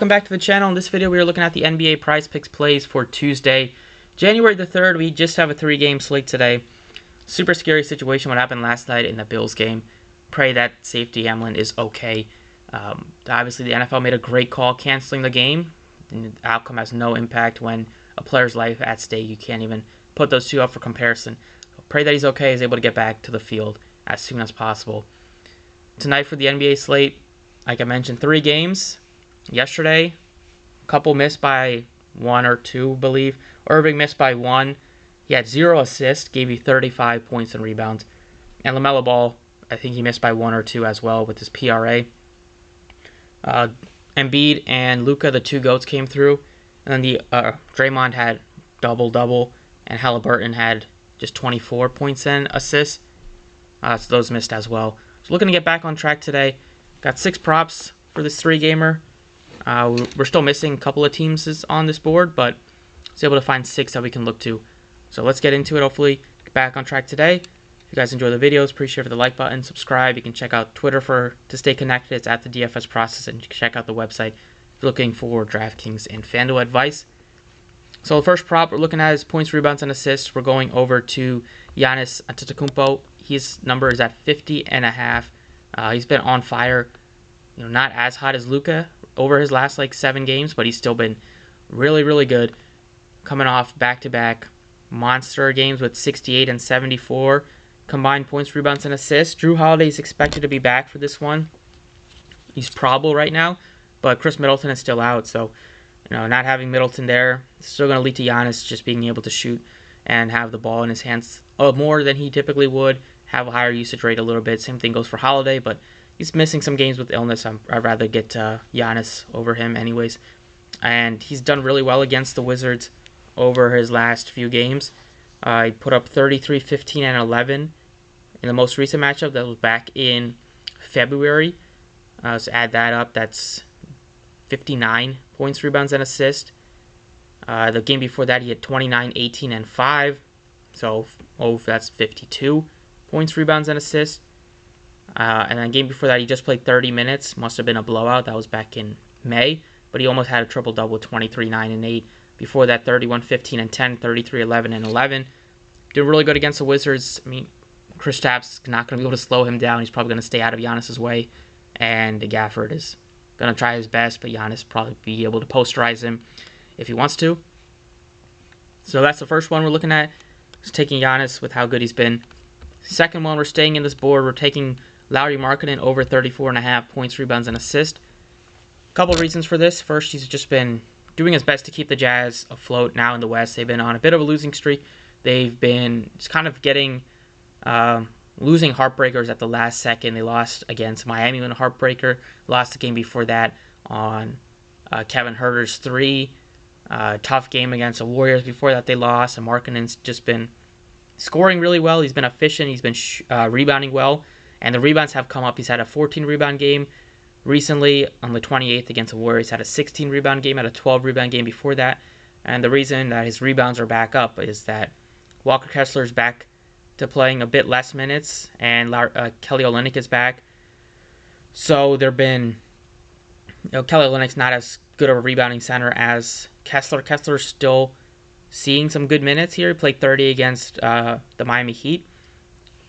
Welcome back to the channel. In this video we are looking at the NBA Prizepicks plays for Tuesday, January the 3rd. We just have a 3-game slate today. Super scary situation what happened last night in the Bills game. Pray that safety Hamlin is okay. Obviously the NFL made a great call canceling the game. The outcome has no impact when a player's life at stake. You can't even put those two up for comparison. So pray that he's okay, is able to get back to the field as soon as possible. Tonight for the NBA slate, like I mentioned, 3 games. Yesterday, a couple missed by 1 or 2, I believe. Irving missed by 1. He had 0 assists, gave you 35 points and rebounds. And LaMelo Ball, I think he missed by 1 or 2 as well with his PRA. Embiid and Luka, the 2 GOATs, came through. And then Draymond had double-double, and Halliburton had just 24 points and assists. So those missed as well. So looking to get back on track today. Got 6 props for this 3-gamer. We're still missing a couple of teams on this board, but I was able to find 6 that we can look to. So let's get into it. Hopefully get back on track today. If you guys enjoy the videos, please share the like button, subscribe. You can check out Twitter to stay connected. It's at the DFS process, and you can check out the website if you're looking for DraftKings and FanDuel advice. So the first prop we're looking at is points, rebounds, and assists. We're going over to Giannis Antetokounmpo. His number is at 50.5. He's been on fire. Not as hot as Luka over his last 7 games, but he's still been really, really good. Coming off back-to-back monster games with 68 and 74 combined points, rebounds, and assists. Jrue Holiday's expected to be back for this one. He's probable right now, but Chris Middleton is still out, so not having Middleton there is still going to lead to Giannis just being able to shoot and have the ball in his hands more than he typically would, have a higher usage rate a little bit. Same thing goes for Holiday, but he's missing some games with illness. I'd rather get Giannis over him anyways. And he's done really well against the Wizards over his last few games. He put up 33, 15, and 11 in the most recent matchup. That was back in February. So add that up. That's 59 points, rebounds, and assists. The game before that, he had 29, 18, and 5. So, that's 52 points, rebounds, and assists. And then the game before that, he just played 30 minutes. Must have been a blowout. That was back in May. But he almost had a triple-double with 23, 9, and 8. Before that, 31, 15, and 10, 33, 11, and 11. Did really good against the Wizards. Kristaps not going to be able to slow him down. He's probably going to stay out of Giannis' way. And Gafford is going to try his best, but Giannis probably be able to posterize him if he wants to. So that's the first one we're looking at. Just taking Giannis with how good he's been. Second one, we're staying in this board. We're taking Lowry Markkanen over 34.5 points, rebounds, and assists. A couple of reasons for this. First, he's just been doing his best to keep the Jazz afloat now in the West. They've been on a bit of a losing streak. They've been just kind of getting losing heartbreakers at the last second. They lost against Miami in a heartbreaker. Lost the game before that on Kevin Huerter's 3. Tough game against the Warriors before that they lost. And Markkanen's just been scoring really well. He's been efficient. He's been rebounding well. And the rebounds have come up. He's had a 14-rebound game recently on the 28th against the Warriors. Had a 16-rebound game, had a 12-rebound game before that. And the reason that his rebounds are back up is that Walker Kessler's back to playing a bit less minutes, and Kelly Olynyk is back. So there have been, Kelly Olynyk's not as good of a rebounding center as Kessler. Kessler's still seeing some good minutes here. He played 30 against the Miami Heat.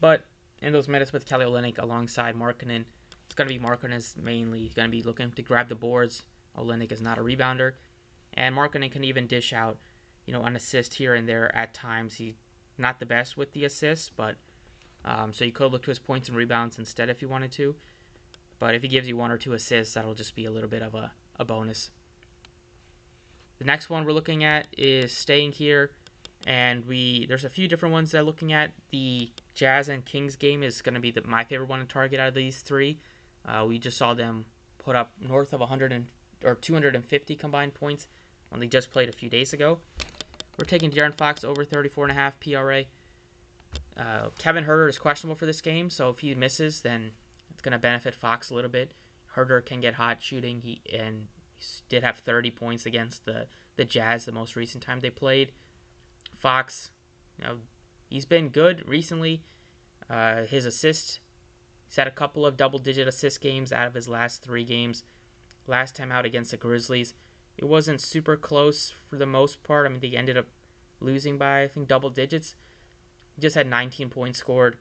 But in those minutes with Kelly Olynyk alongside Markkanen, it's going to be Markkanen's mainly going to be looking to grab the boards. Olynyk is not a rebounder. And Markkanen can even dish out, an assist here and there at times. He's not the best with the assists, but so you could look to his points and rebounds instead if you wanted to. But if he gives you 1 or 2 assists, that'll just be a little bit of a bonus. The next one we're looking at is staying here, and there's a few different ones that I'm looking at. The Jazz and Kings game is going to be my favorite one to target out of these 3. We just saw them put up north of 250 combined points when they just played a few days ago. We're taking De'Aaron Fox over 34.5 PRA. Kevin Huerter is questionable for this game, so if he misses, then it's going to benefit Fox a little bit. Huerter can get hot shooting. He did have 30 points against the Jazz the most recent time they played. Fox, he's been good recently. His assists, he's had a couple of double-digit assist games out of his last 3 games. last time out against the Grizzlies. It wasn't super close for the most part. I mean, they ended up losing by, I think, double digits. He just had 19 points scored.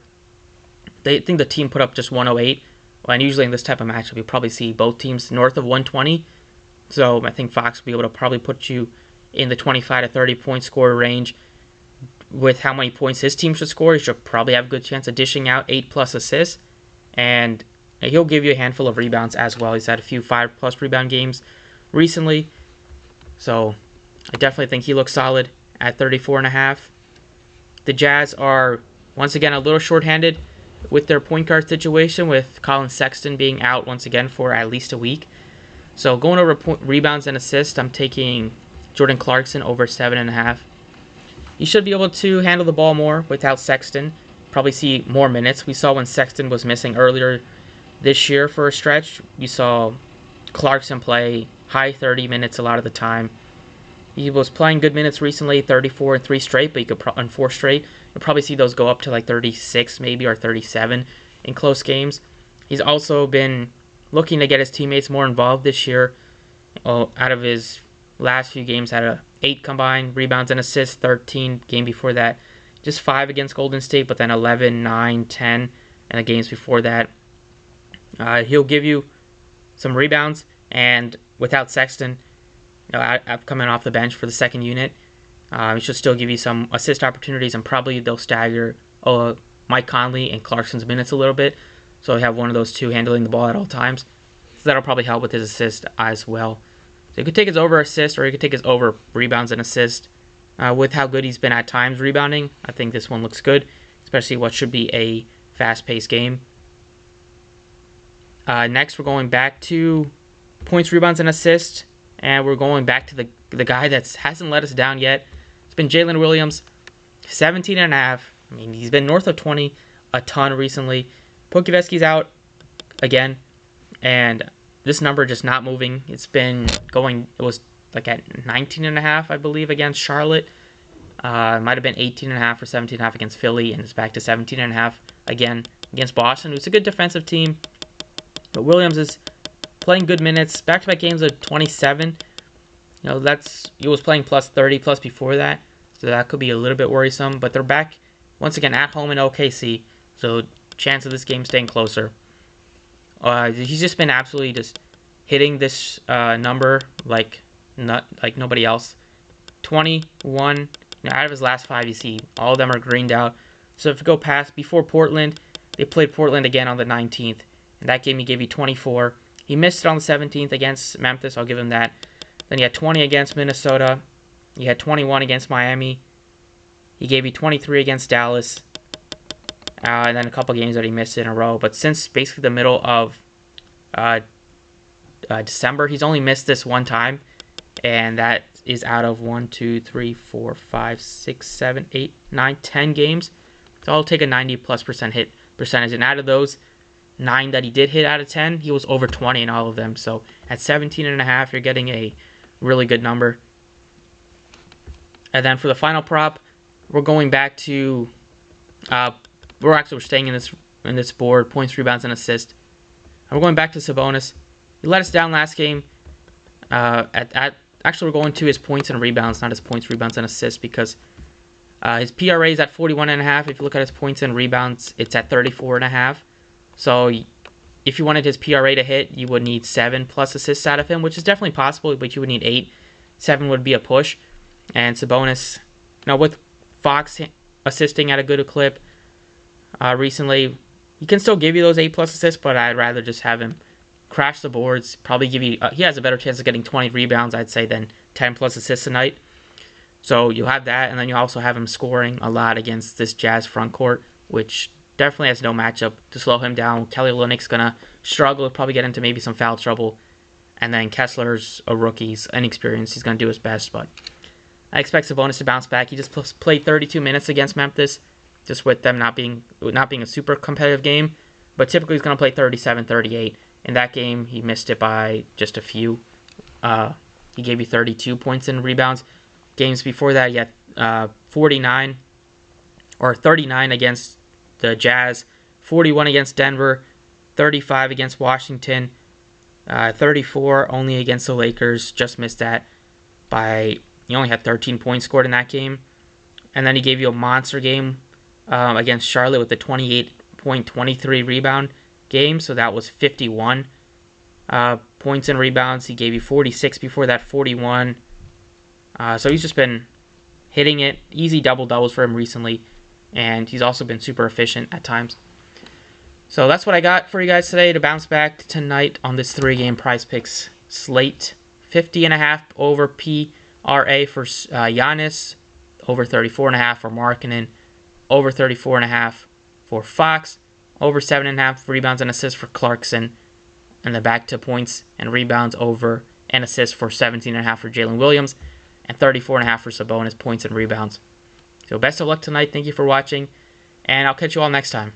They think the team put up just 108. Well, and usually in this type of matchup, you probably see both teams north of 120. So I think Fox will be able to probably put you in the 25 to 30 point score range. With how many points his team should score, he should probably have a good chance of dishing out 8+ assists. And he'll give you a handful of rebounds as well. He's had a few 5+ rebound games recently. So I definitely think he looks solid at 34.5. The Jazz are, once again, a little shorthanded with their point guard situation, with Colin Sexton being out once again for at least a week. So going over rebounds and assists, I'm taking Jordan Clarkson over 7.5. He should be able to handle the ball more without Sexton. Probably see more minutes. We saw when Sexton was missing earlier this year for a stretch, you saw Clarkson play high 30 minutes a lot of the time. He was playing good minutes recently, 34 and 3 straight, but you could on 4 straight. You'll probably see those go up to like 36 maybe, or 37 in close games. He's also been looking to get his teammates more involved this year. Out of his last few games, had 8 combined rebounds and assists, 13 game before that. Just 5 against Golden State, but then 11, 9, 10, and the games before that. He'll give you some rebounds, and without Sexton, coming off the bench for the second unit, he should still give you some assist opportunities, and probably they'll stagger Mike Conley and Clarkson's minutes a little bit, so you have one of those two handling the ball at all times. So that'll probably help with his assist as well. So you could take his over assist, or you could take his over rebounds and assist. With how good he's been at times rebounding, I think this one looks good, especially what should be a fast-paced game. Next, we're going back to points, rebounds, and assists, and we're going back to the guy that hasn't let us down yet. It's been Jalen Williams, 17.5. I mean, he's been north of 20 a ton recently. Pokuevsky's out again, and this number just not moving. It's been going, it was like at 19.5, I believe, against Charlotte. It might have been 18.5 or 17.5 against Philly, and it's back to 17.5 again against Boston. It's a good defensive team, but Williams is playing good minutes. Back-to-back games of 27. He was playing plus 30 plus before that, so that could be a little bit worrisome. But they're back once again at home in OKC, so chance of this game staying closer. He's just been absolutely just hitting this number like nobody else. 21 out of his last 5, you see all of them are greened out. So if you go past before Portland, they played Portland again on the 19th, and that game he gave you 24. He missed it on the 17th against Memphis, I'll give him that. Then he had 20 against Minnesota. He had 21 against Miami. He gave you 23 against Dallas. And then a couple games that he missed in a row. But since basically the middle of December, he's only missed this one time. And that is out of 1, 2, 3, 4, 5, 6, 7, 8, 9, 10 games. So I'll take a 90+% hit percentage. And out of those 9 that he did hit out of 10, he was over 20 in all of them. So at 17.5, you're getting a really good number. And then for the final prop, we're going back to we're staying in this board, points, rebounds, and assists. And we're going back to Sabonis. He let us down last game. Actually, we're going to his points and rebounds, not his points, rebounds, and assists, because his PRA is at 41.5. If you look at his points and rebounds, it's at 34.5. So if you wanted his PRA to hit, you would need 7+ assists out of him, which is definitely possible, but you would need 8. 7 would be a push. And Sabonis, with Fox assisting at a good clip recently, he can still give you those 8+ assists, but I'd rather just have him crash the boards. Probably give you, he has a better chance of getting 20 rebounds, I'd say, than 10+ assists a night. So you'll have that, and then you also have him scoring a lot against this Jazz front court, which definitely has no matchup to slow him down. Kelly Olynyk's going to struggle, probably get into maybe some foul trouble. And then Kessler's a rookie, he's inexperienced, he's going to do his best, but I expect Sabonis to bounce back. He just played 32 minutes against Memphis, just with them not being a super competitive game. But typically he's going to play 37, 38. In that game, he missed it by just a few. He gave you 32 points and rebounds. Games before that, he had 39 or 39 against the Jazz, 41 against Denver, 35 against Washington, 34 only against the Lakers, just missed that by, he only had 13 points scored in that game. And then he gave you a monster game against Charlotte with the 28.23 rebound game, so that was 51 points and rebounds. He gave you 46 before that, 41. So he's just been hitting it. Easy double-doubles for him recently, and he's also been super efficient at times. So that's what I got for you guys today to bounce back tonight on this 3-game Prizepicks slate. 50.5 over PRA for Giannis, over 34.5 for Markkanen, over 34.5 for Fox, over 7.5 rebounds and assists for Clarkson, and then back to points and rebounds over and assists for 17.5 for Jalen Williams, and 34.5 for Sabonis, points and rebounds. So best of luck tonight. Thank you for watching, and I'll catch you all next time.